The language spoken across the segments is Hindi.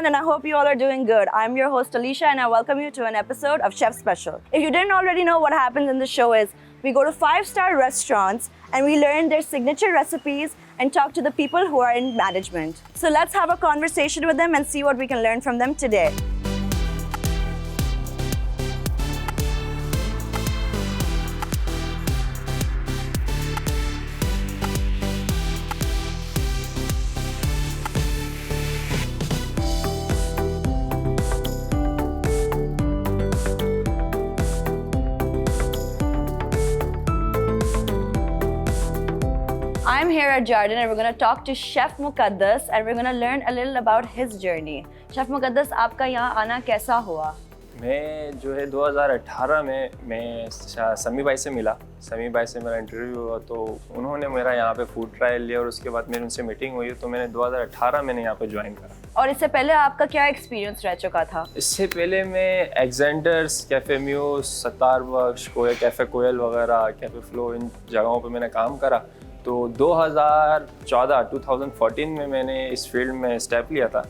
and I hope you all are doing good. I'm your host Alicia and I welcome you to an episode of Chef Special. If you didn't already know, what happens in the show is we go to 5-star restaurants and we learn their signature recipes and talk to the people who are in management. So let's have a conversation with them and see what we can learn from them today. I'm here at Jardin and we're going to talk to Chef Muqaddas and we're going to learn a little about his journey. Chef Muqaddas, आपका यहाँ आना कैसा हुआ? मैं जो है 2018 में मैं समी भाई से मिला। समी भाई से मेरा इंटरव्यू हुआ तो उन्होंने मेरा यहाँ पे फूड ट्रायल लिया और उसके बाद मेरी उनसे मीटिंग हुई तो मैंने 2018 में यहाँ पे ज्वाइन करा। और इससे पहले आपका क्या एक्सपीरियंस रह चुका था? इससे पहले मैं एग्जेंडर्स, कैफ़े म्यूज, स्टारबक्स, कैफ़े कोयल वगैरह, कैफ़े फ्लो, इन जगहों पे मैंने काम करा। तो 2014 में मैंने इस फील्ड में स्टेप लिया था,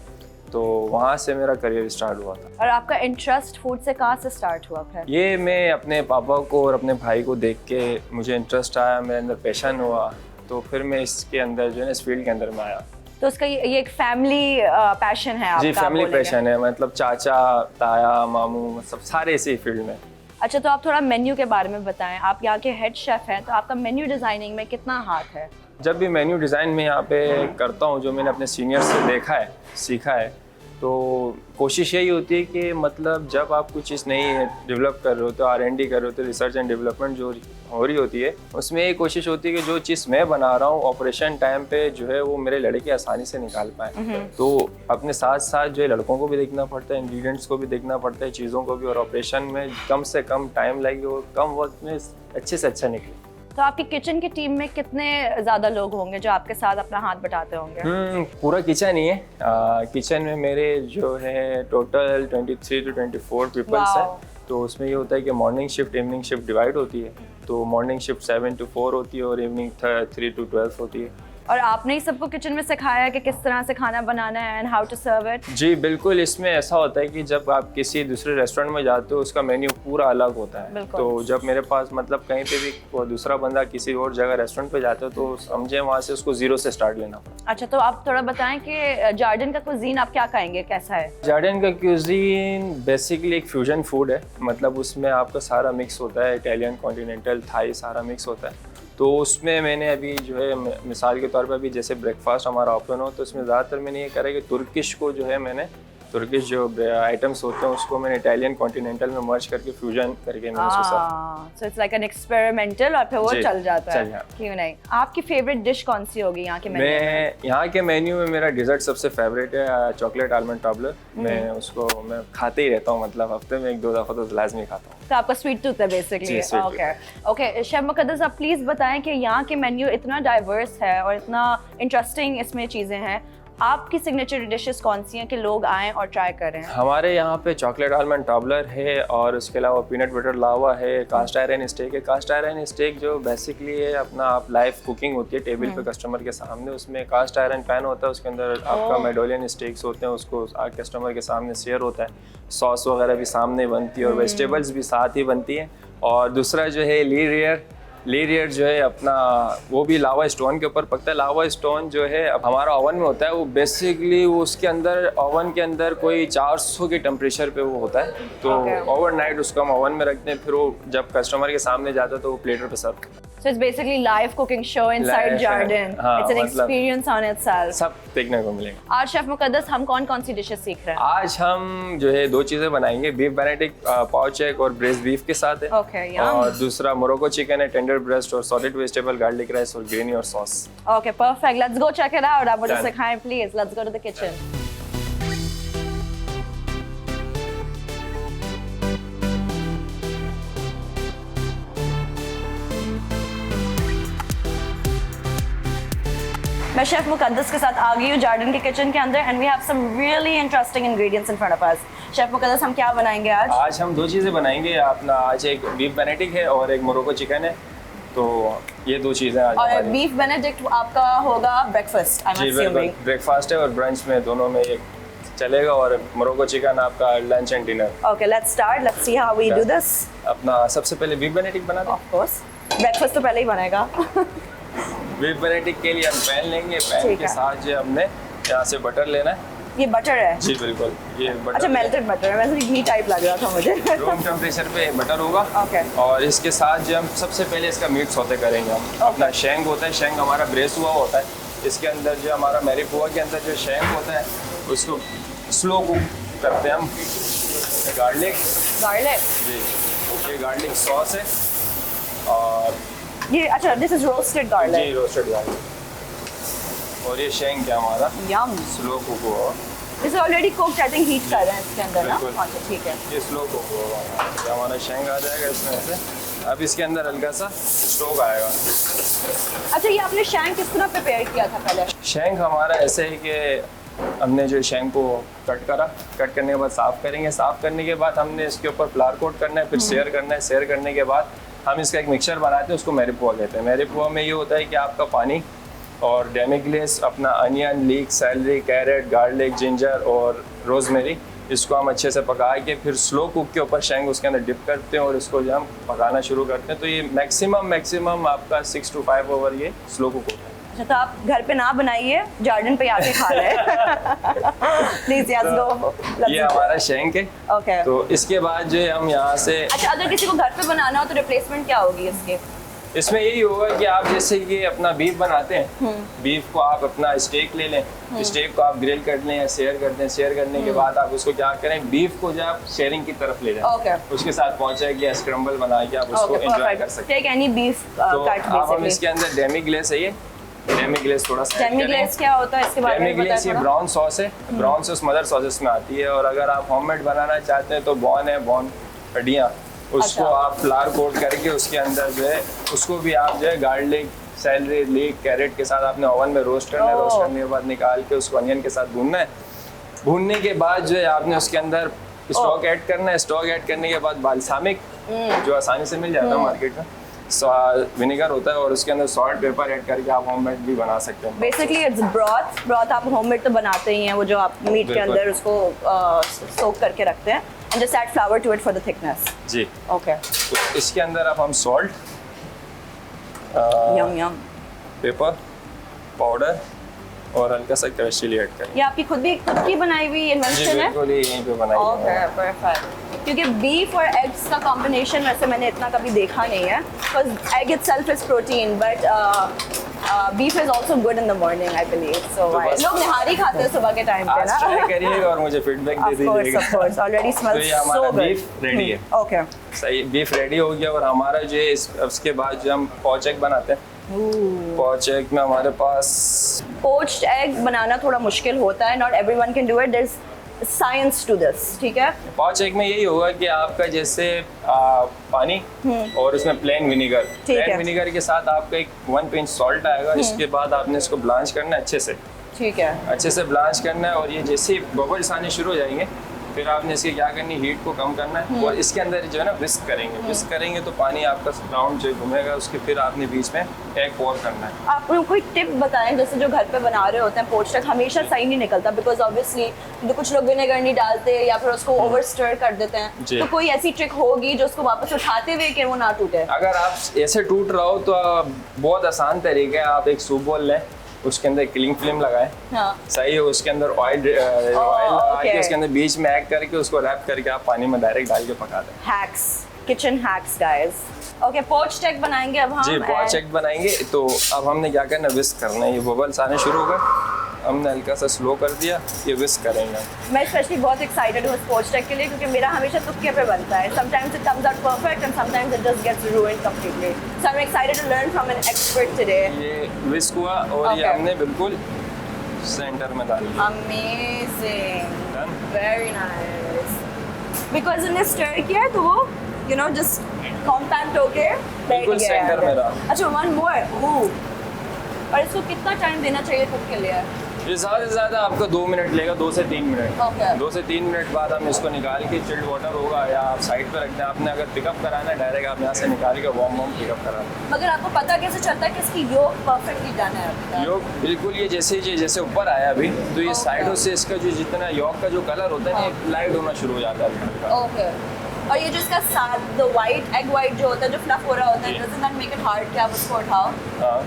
तो वहाँ से मेरा करियर स्टार्ट हुआ था। और आपका इंटरेस्ट फूड से कहाँ से स्टार्ट हुआ फिर? ये मैं अपने पापा को और अपने भाई को देख के मुझे इंटरेस्ट आया, मेरे अंदर पैशन हुआ, तो फिर मैं इसके अंदर जो है इस फील्ड के अंदर में आया। तो उसका ये एक फैमिली पैशन है आपका? जी, फैमिली पैशन है, मतलब चाचा, ताया, मामू, सब सारे इसी फील्ड में। अच्छा, तो आप थोड़ा मेन्यू के बारे में बताएं। आप यहाँ के हेड शेफ हैं, तो आपका मेन्यू डिज़ाइनिंग में कितना हाथ है? जब भी मेन्यू डिज़ाइन में यहाँ पे करता हूँ, जो मैंने अपने सीनियर से देखा है, सीखा है, तो कोशिश यही होती है कि मतलब जब आप कुछ चीज़ नई डेवलप कर रहे हो, तो R&D कर रहे हो, तो रिसर्च एंड डेवलपमेंट जो हो रही होती है, उसमें ये कोशिश होती है कि जो चीज़ मैं बना रहा हूँ ऑपरेशन टाइम पे जो है वो मेरे लड़के आसानी से निकाल पाए। तो अपने साथ साथ जो है लड़कों को भी देखना पड़ता है, इंग्रेडिएंट्स को भी देखना पड़ता है, चीज़ों को भी, और ऑपरेशन में कम से कम टाइम लगे और कम वक्त में अच्छे से अच्छा निकले। तो आपकी किचन की टीम में कितने ज़्यादा लोग होंगे जो आपके साथ अपना हाथ बटाते होंगे? पूरा किचन ही है। किचन में मेरे जो है टोटल 23 to 24 पीपल्स हैं। तो उसमें ये होता है कि morning shift, evening shift divide होती है। तो मॉर्निंग शिफ्ट 7 to 4 होती है और इवनिंग 3 to 12 होती है। और आपने ही सबको किचन में सिखाया कि किस तरह से खाना बनाना है and how to serve it? जी बिल्कुल। इसमें ऐसा होता है कि जब आप किसी दूसरे रेस्टोरेंट में जाते हो, उसका मेन्यू पूरा अलग होता है। तो जब मेरे पास मतलब कहीं पे भी वो दूसरा बंदा किसी और जगह रेस्टोरेंट पे जाता है, तो समझे वहाँ से उसको जीरो से स्टार्ट लेना पड़ता। अच्छा, तो आप थोड़ा बताएं कि जार्डिन का कुजीन आप क्या कहेंगे, कैसा है? जार्डिन का कुजीन बेसिकली एक फ्यूजन फूड है। मतलब उसमें आपका सारा मिक्स होता है, इटालियन, कॉन्टिनेंटल, थाई, सारा मिक्स होता है। तो उसमें मैंने अभी जो है मिसाल के तौर पर अभी जैसे ब्रेकफास्ट हमारा ओपन हो, तो इसमें ज़्यादातर मैंने ये करा कि तुर्किश को जो है मैंने तुर्किश जो आइटम्स होते हैं उसको मैंने इटालियन कॉन्टिनेंटल में मर्ज करके फ्यूजन करके मैंने उसको serve. So it's like an experimental और फिर वो चल जाता है। जाता। क्यों नहीं? आपकी फेवरेट डिश कौन सी होगी यहाँ के मेन्यू में? मैं यहाँ के मेन्यू में मेरा डिज़र्ट सबसे फेवरेट है चॉकलेट आलमंड टॉबलर। मैं उसको मैं खाते ही रहता हूँ, मतलब हफ्ते में 1-2 दफ़ा तो लाजमी खाता हूँ। तो आपका स्वीट टूथ है बेसिकली। ओके शेफ मुक़द्दस, आप प्लीज़ बताएं कि यहाँ के मेन्यू इतना डाइवर्स है और इतना इंटरेस्टिंग इसमें चीज़ें हैं, आपकी सिग्नेचर डिशेस कौन सी हैं कि लोग आएँ और ट्राई करें? हमारे यहाँ पे चॉकलेट आलमंड टॉबलर है और उसके अलावा पीनट बटर लावा है, कास्ट आयरन स्टेक है। कास्ट आयरन स्टेक जो बेसिकली है अपना आप लाइव कुकिंग होती है टेबल पे कस्टमर के सामने, उसमें कास्ट आयरन पैन होता है, उसके अंदर आपका मेडोलियन स्टेक्स होते हैं, उसको कस्टमर के सामने शेयर होता है, सॉस वगैरह भी सामने बनती है और वेजिटेबल्स भी साथ ही बनती हैं। और दूसरा जो है ली रियर जो है अपना वो भी लावा स्टोन के ऊपर पकता है। लावा स्टोन जो है अब हमारा ओवन में होता है, वो बेसिकली वो उसके अंदर ओवन के अंदर कोई 400 के टेम्परेचर पे वो होता है। तो ओवरनाइट उसको हम ओवन में रखते हैं, फिर वो जब कस्टमर के सामने जाता है तो वो प्लेटर पे सर्व। So it's basically live cooking show inside Jardin. It's an experience on itself. सब देखने को मिलेगा। आज शेफ मुक़द्दस हम कौन सी डिशेस सीख रहे हैं? आज हम जो है 2 चीज़ें बनाएंगे, बीफ बेनेडिक्ट पाव चेक और ब्रेस्ट बीफ के साथ है। और दूसरा मोरक्को चिकन है, टेंडर ब्रेस्ट और सॉटेड वेजिटेबल, गार्लिक राइस और ग्रेनी और sauce. Okay perfect, let's go check it out. आप मुझे सिखाएं please. Let's go to the kitchen. मैं शेफ मुक़द्दस के साथ आ गई हूँ जार्डिन के किचन के अंदर and we have some really interesting ingredients in front of us. Chef Muqaddas, हम क्या बनाएंगे आज? आज हम 2 चीज़ें बनाएंगे अपना। आज एक बीफ बेनेडिक्ट है और एक मोरक्को चिकन है। तो ये 2 चीज़ें आज। और बीफ बेनेडिक्ट आपका होगा breakfast, I am assuming. Breakfast है और ब्रंच में दोनों में एक चलेगा। और मोरक्को चिकन आपका lunch and dinner. Okay, let's start. Let's see how we do this. अपना सबसे पहले बीफ बेनेडिक्ट बना दें। Of course. Breakfast तो पहले ही बनेगा। बीफ बेनेडिक्ट के लिए हम पैन लेंगे। पैन ठीक के है। साथ जो हमने यहाँ से बटर लेना है। ये बटर है? जी बिल्कुल, ये बटर। अच्छा, मेल्टेड बटर है, वैसे घी टाइप लग रहा था मुझे। रूम टेम्परेचर पे बटर होगा। Okay. और इसके साथ जो हम सबसे पहले इसका मीट सौते करेंगे हम। अपना शेंग होता है, शेंग हमारा ब्रेस हुआ होता है। इसके अंदर जो हमारा मैरीपुआ के अंदर जो शेंग होता है उसको स्लो कुक करते हैं हम। गार्लिक जी, ये गार्लिक सॉस है। और ये अच्छा, दिस इज रोस्टेड जी गार्लिक। Roasted garlic. और ये शेंग क्या हमारा यम। स्लो कुक हुआ। This is already cooked, I think heat कर रहे हैं इसके अंदर ना। बिल्कुल। अच्छा ठीक है। ये स्लो कुक होगा। ये हमारा शेंग आ जाएगा इसमें से। अब इसके अंदर हल्का सा स्टोक आएगा। अच्छा, ये आपने शैंक किस तरह प्रिपेयर किया था पहले? शेंग हमारा ऐसे है कि हमने जो शेंग को कट करा, कट करने के बाद साफ़ करेंगे। साफ़ करने के बाद हमने इसके ऊपर फ्लावर कोट करना है, फिर सेयर करना है। सेयर करने के बाद हम इसका एक मिक्सचर बनाते हैं, उसको मैरीपुआ कहते हैं। मैरीपुआ में ये होता है कि आपका पानी और डेमिग्लेस, अपना onion, leek, celery, carrot, garlic, ginger और रोजमेरी, इसको हम अच्छे से पका के फिर स्लो कुक के ऊपर शेंग उसके अंदर डिप करते हैं और इसको जो हम पकाना शुरू करते हैं। तो ये मैक्सिमम आपका 6 to 5 आवर ये स्लो कुक होता है। अच्छा, तो आप घर पे ना बनाइए, गार्डन पे आके खा रहे हैं। Please yes go. ये हमारा शेंग है। ओके। तो इसके बाद जो है हम यहाँ से, अच्छा, अगर किसी को घर पे बनाना हो तो रिप्लेसमेंट क्या होगी इसके? इसमें यही होगा कि आप जैसे कि अपना बीफ बनाते हैं, बीफ को आप अपना स्टेक ले लें, स्टेक को आप ग्रिल कर लें या शेयर कर दें। शेयर करने के बाद आप उसको क्या करें, बीफ को जो आप शेयरिंग की तरफ ले जाएं। Okay. उसके साथ पहुंचे कि स्क्रम्बल बना के आप उसको एंजॉय कर सकते टेक एनी बीफ हैं। तो कट अब हम बेसिकली। इसके अंदर डेमी ग्लेस है, ये डेमी ग्लेस थोड़ा सा डेमी ग्लेस क्या होता है इसके बारे में डेमी ग्लेस ये बताएं? ब्राउन सॉस है। ब्राउन सॉस मदर सॉसेस में आती है। और अगर आप होममेड बनाना चाहते हैं तो बॉन है, बॉन हड्डियाँ, उसको अच्छा। आप फ्लावर कोट करके उसके अंदर जो है उसको भी आप जो है गार्लिक, सैलरी, लीक, कैरेट के साथ आपने ओवन में रोस्ट करना है। ओह। रोस्ट करने के बाद निकाल के उसको अनियन के साथ भूनना है। भूनने के बाद जो है आपने उसके अंदर स्टॉक ऐड करना है। स्टॉक ऐड करने के बाद बाल्सामिक, जो आसानी से मिल जाता है मार्केट में, विनेगर होता है। और उसके अंदर सॉल्ट, पेपर ऐड करके आप होममेड भी बना सकते हैं। बेसिकली इट्स ब्रॉथ आप होममेड तो बनाते ही हैं, वो जो आप मीट के बिल्कुल। अंदर उसको सोक करके रखते हैं and just add flour to it for the thickness. जी। ओके। तो इसके अंदर अब हम salt, yum yum. Pepper powder और हल्का सा क्रश चिली ऐड करेंगे। ये आपकी खुद की बनाई हुई जी इन्वेंशन है? बिल्कुल, ये यहीं पे बनाई ओके, है। परफेक्ट। क्योंकि बीफ और एग्स का कॉम्बिनेशन वैसे मैंने इतना कभी देखा नहीं है, because egg itself is protein, but beef is also good in the morning I believe. So तो बस- लोग निहारी खाते हैं सुबह के टाइम पे आज ना। ट्राई करिएगा और मुझे फीडबैक दे दीजिएगा। ऑफ कोर्स, ऑलरेडी तो स्मेल्स ये हमारा सो गुड। बीफ रेडी है। ओके। सही, बीफ रेडी हो गया। और हमारा जो है उसके बाद जो हम पॉच एग बनाते हैं, पॉच एग में हमारे पास पोच्ड एग बनाना थोड़ा मुश्किल होता है, not everyone can do it, there is science to this, ठीक है? पॉच एग में यही होगा कि आपका जैसे पानी और उसमें प्लेन विनेगर, ठीक है। प्लेन विनेगर के साथ आपका एक 1 पिंच सॉल्ट आएगा। इसके बाद आपने इसको ब्लांच करना है अच्छे से, ठीक है। अच्छे से ब्लांच करना है। और ये जैसे ही बबल्स आने शुरू हो जाएंगे, फिर आपने इसकी क्या करनी, हीट को कम करना है। और इसके अंदर जो है ना विस्क करेंगे। विस्क करेंगे तो पानी आपका राउंड जो घूमेगा, उसके फिर आपने बीच में एग पोर करना है। आप लोग कोई टिप बताएं, जैसे जो घर पे बना रहे होते हैं पोच्ड एग हमेशा सही नहीं निकलता, बिकॉज ऑब्वियसली तो कुछ लोग विनेगर नहीं डालते या फिर उसको ओवर स्टर कर देते हैं। जी। तो कोई ऐसी ट्रिक होगी जो उसको वापस उठाते हुए कि वो ना टूटे? अगर आप ऐसे टूट रहा हो तो बहुत आसान तरीका है, आप एक सूप बोल लें, उसके अंदर क्लिंग फिल्म लगाएं। हाँ। सही है। उसके अंदर ऑयल लगा के okay. उसके अंदर बीच में एग करके उसको रैप करके आप पानी में डायरेक्ट डाल के पका दें। Hacks, kitchen hacks guys. Okay, poached egg बनाएंगे अब हम। जी, पॉच एग बनाएंगे। तो अब हमने क्या करना, विस्क करना है। ये बबल्स आने शुरू हो गए, हमने हल्का सा स्लो कर दिया, ये विस्क करेंगे। मैं स्पेशली बहुत एक्साइटेड हूँ पोच्ड एग के लिए, क्योंकि मेरा हमेशा तुक्के पे बनता है। Sometimes it comes out perfect and sometimes it just gets ruined completely. So I am excited to learn from an expert today. ये विस्क हुआ और ये Okay. हमने बिल्कुल सेंटर में डाल दिया। Amazing, Done? Very nice. Because हमने स्टर किया है तो वो जस्ट कॉम्पैक्ट होके बैठ बिल्कुल गया है। center में रहा। अच्छा, वन मोर। और इसको कितना टाइम देना चाहिए कुक के लिए? ये ज़्यादा से ज़्यादा आपको 2 मिनट लेगा, 2 से 3 मिनट। Okay. 2 से 3 मिनट बाद हम इसको निकाल के चिल्ड वाटर होगा या आप साइड पे रख दें। आपने अगर पिकअप कराना है डायरेक्ट आप यहाँ से निकाल के वार्म पिकअप कराना। मगर आपको पता कैसे चलता है कि इसकी योग परफेक्टली डन है अभी तक? योग बिल्कुल ये जैसे ऊपर आया अभी तो ये Okay. साइडों से इसका जो जितना योग का जो कलर होता है ये लाइट होना शुरू हो जाता है। ओके। और ये जो इसका साथ द वाइट एग वाइट जो होता है जो फ्लफ हो रहा होता है, जी। Doesn't that make it hard कि आप उसको उठाओ? हाँ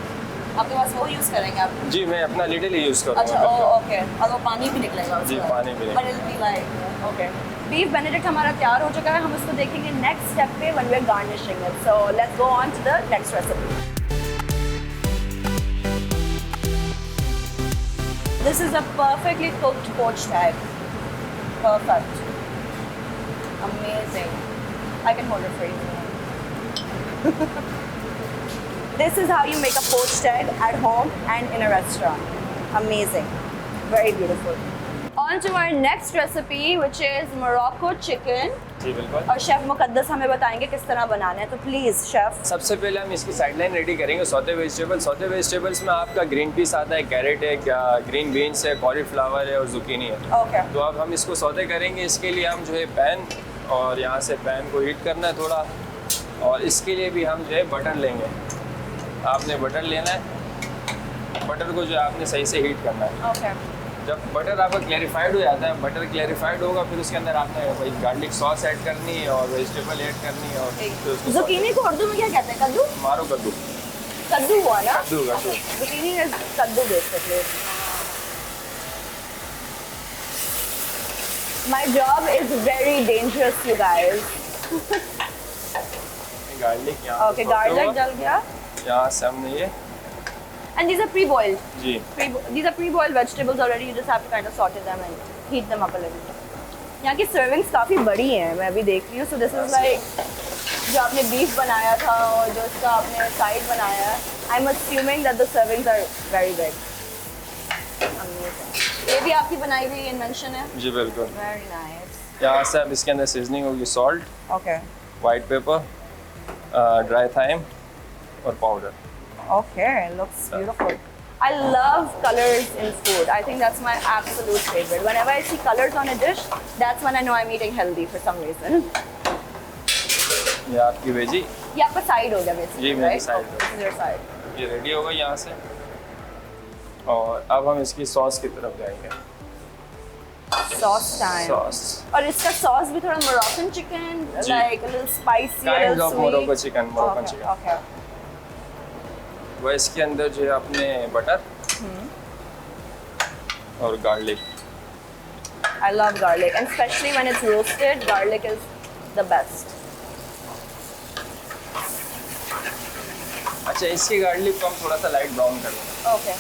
आपके पास वो यूज करेंगे आप? जी, मैं अपना लिटिल ही यूज़ अच्छा, करूँगा। ओके। और वो पानी भी निकलेगा जी, उसका? पानी भी निकलेगा। But it will be like okay. Beef Benedict हमारा तैयार हो चुका है, हम उसको देखेंगे नेक्स्ट स्टेप पे when we are garnishing it. So let's go on to the next recipe. This is a perfectly cooked poached egg. Perfect. Amazing. I can hold it for you. This is how you make a poached egg at home and in a restaurant. Amazing. Very beautiful. On to our next recipe, which is Morocco chicken. जी बिल्कुल। और शेफ मुकद्दस हमें बताएंगे किस तरह बनाना है, तो प्लीज शेफ। सबसे पहले हम इसकी साइडलाइन रेडी करेंगे। सौते वेजिटेबल्स में आपका ग्रीन पीस आता है, कैरेट है, ग्रीन बीन्स है, कॉलीफ्लावर है और जुकीनी है। ओके। तो अब हम इसको सौते करेंगे। इसके लिए हम जो है पैन और यहाँ से पैन को हीट करना है थोड़ा, और इसके लिए भी हम जो है बटर लेंगे। आपने बटर लेना है, बटर को जो है आपने सही से हीट करना है। ओके। जब बटर आपका क्लैरिफाइड हो जाता है, बटर क्लैरिफाइड होगा, फिर उसके अंदर आपने वही गार्लिक सॉस ऐड करनी है और वेजिटेबल ऐड करनी है और फिर उसको जुकीनी को उर्दू में क्या कहते हैं? कद्दू? मारो कद्दू। कद्दू हुआ ना? कद्दू। जुकीनी इज कद्दू basically. My job is very dangerous, you guys. Garlic यहाँ Okay, garlic डल गया. यहाँ से हमने ये And these are pre-boiled. Ji These are pre-boiled vegetables already. You just have to kind of saute them and heat them up a little. यहाँ की servings काफी बड़ी हैं, मैं अभी देख रही हूँ. So this is like जो आपने beef बनाया था और जो इसका आपने side बनाया है. I'm assuming that the servings are very big. Amazing. ये भी आपकी बनाई हुई invention है? जी बिल्कुल। Very nice. यहाँ से अब इसके अंदर सीजनिंग होगी salt, Okay. White pepper, dry thyme और powder. Okay, looks beautiful. I love colors in food. I think that's my absolute favorite. Whenever I see colors on a dish, that's when I know I'm eating healthy for some reason. ये आपकी वेजी ये आपका side हो गया basically, जी, मेरी right? side Okay, this is your side. ये रेडी होगा यहाँ से, और अब हम इसकी सॉस की तरफ जाएंगे। Sauce time. सॉस और इसका sauce भी थोड़ा Moroccan chicken, जी। like a little spicy, a kind little of sweet. Morocco chicken, Moroccan Okay, chicken. okay. वह इसके अंदर जो है अपने बटर और garlic. I love garlic, and especially when it's roasted, garlic is the best. अच्छा, इसकी गार्लिक को हम थोड़ा सा लाइट ब्राउन कर देंगे। Okay.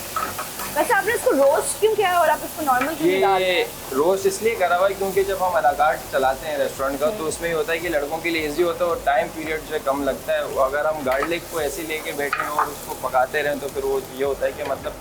वैसे आपने इसको रोस्ट क्यों किया है और आप इसको नॉर्मल क्यों नहीं डाल रहे ये हैं? रोस्ट इसलिए करा हुआ है क्योंकि जब हम अला कार्ट चलाते हैं रेस्टोरेंट का, तो उसमें ये होता है कि लड़कों के लिए इजी होता है और टाइम पीरियड जो है कम लगता है। अगर हम गार्लिक को ऐसे लेके बैठे और उसको पकाते रहें तो फिर वो ये होता है कि मतलब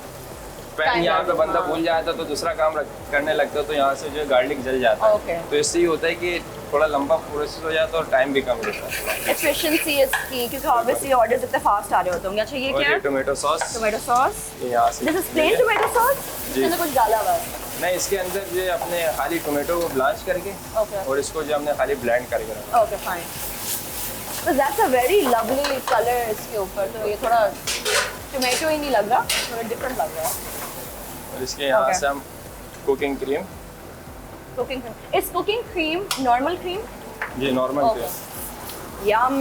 पैन Time यहाँ पे लगता है, बंदा हाँ। भूल जाता तो दूसरा काम करने लगता तो यहाँ से जो है गार्लिक जल जाता है। Okay. तो इससे ये होता है कि थोड़ा लंबा प्रोसेस हो जाता है और टाइम भी कम लगता है। Efficiency is key क्योंकि obviously orders इतने fast आ रहे होते होंगे। अच्छा ये और क्या ये है? Tomato sauce Tomato sauce. ये यहाँ से This is plain tomato sauce? जी। इसमें कुछ डाला हुआ है? नहीं, इसके अंदर जो है अपने खाली टोमेटो को ब्लांच करके Okay. और इसको जो हमने खाली ब्लेंड करके रखा। Okay, fine. So that's a very lovely color इसके ऊपर, तो ये थोड़ा tomato ही नहीं लग रहा, थोड़ा different लग रहा है. और इसके यहाँ Okay. से हम cooking cream, Cooking cream. Is cooking cream normal cream? ये normal Okay. Cream. Yum!